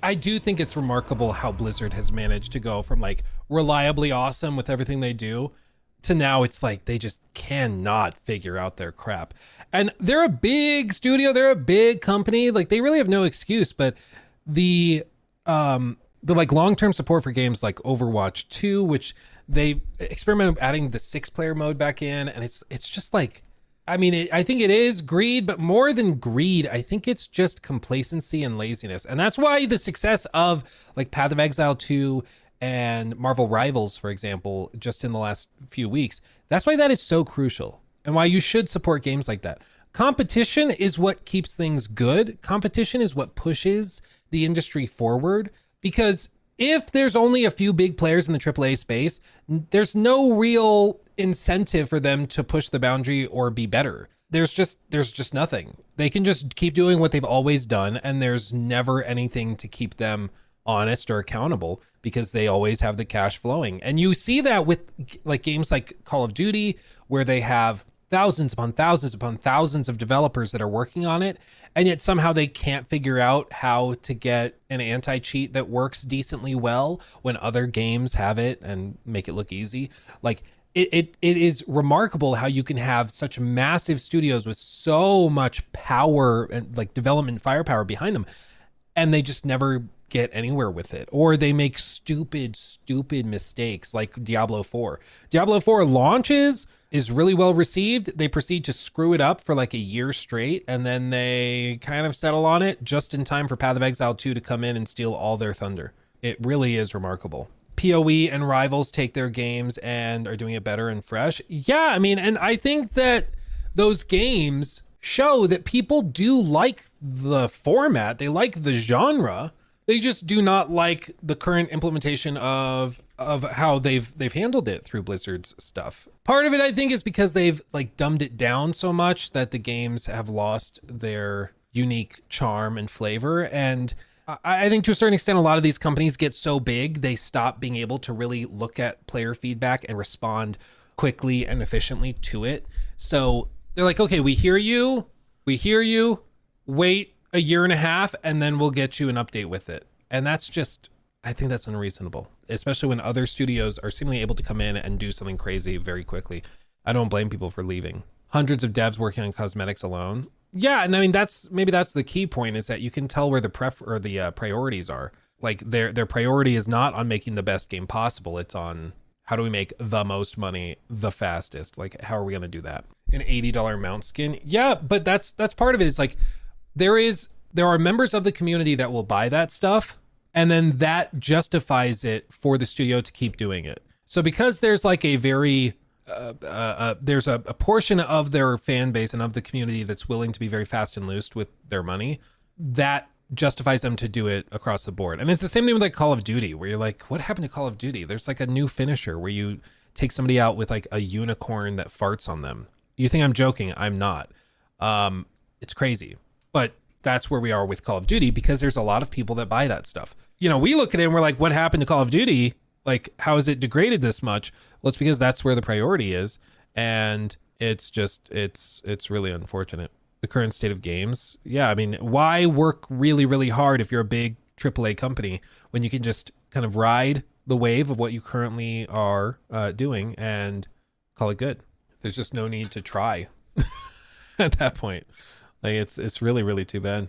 I do think it's remarkable how Blizzard has managed to go from like reliably awesome with everything they do to now it's like they just cannot figure out their crap. And they're a big studio, they're a big company, like they really have no excuse, but the like long-term support for games like Overwatch 2, which they experimented with adding the 6-player mode back in, and it's just like, I mean, I think it is greed, but more than greed, I think it's just complacency and laziness. And that's why the success of like Path of Exile 2 and Marvel Rivals, for example, just in the last few weeks, that's why that is so crucial and why you should support games like that. Competition is what keeps things good. Competition is what pushes the industry forward, because if there's only a few big players in the AAA space, there's no real incentive for them to push the boundary or be better. There's just nothing. They can just keep doing what they've always done, and there's never anything to keep them honest or accountable because they always have the cash flowing. And you see that with like games like Call of Duty, where they have thousands upon thousands upon thousands of developers that are working on it, and yet somehow they can't figure out how to get an anti-cheat that works decently well when other games have it and make it look easy. Like it is remarkable how you can have such massive studios with so much power and like development firepower behind them, and they just never get anywhere with it, or they make stupid mistakes like Diablo 4. Diablo 4 launches, is really well received. They proceed to screw it up for like a year straight, and then they kind of settle on it just in time for Path of Exile 2 to come in and steal all their thunder. It really is remarkable. PoE and Rivals take their games and are doing it better and fresh. Yeah, I mean, and I think that those games show that people do like the format. They like the genre. They just do not like the current implementation of how they've handled it through Blizzard's stuff. Part of it, I think, is because they've like dumbed it down so much that the games have lost their unique charm and flavor. And I think to a certain extent, a lot of these companies get so big, they stop being able to really look at player feedback and respond quickly and efficiently to it. So they're like, okay, we hear you, wait a year and a half, and then we'll get you an update with it. And that's just, I think that's unreasonable, especially when other studios are seemingly able to come in and do something crazy very quickly. I don't blame people for leaving. Hundreds of devs working on cosmetics alone. Yeah, and I mean, maybe that's the key point, is that you can tell where the priorities are. Like their priority is not on making the best game possible. It's on how do we make the most money the fastest? Like, how are we going to do that? An $80 mount skin? Yeah, but that's part of it. It's like, there are members of the community that will buy that stuff, and then that justifies it for the studio to keep doing it. So because there's like a very there's a portion of their fan base and of the community that's willing to be very fast and loose with their money, that justifies them to do it across the board. And it's the same thing with like Call of Duty, where you're like, what happened to Call of Duty? There's like a new finisher where you take somebody out with like a unicorn that farts on them. You think I'm joking? I'm not. It's crazy. But that's where we are with Call of Duty, because there's a lot of people that buy that stuff. You know, we look at it and we're like, what happened to Call of Duty? Like, how is it degraded this much? Well, it's because that's where the priority is. And it's just, it's really unfortunate. The current state of games. Yeah, I mean, why work really, really hard if you're a big AAA company when you can just kind of ride the wave of what you currently are doing and call it good? There's just no need to try at that point. Like, it's really, really too bad.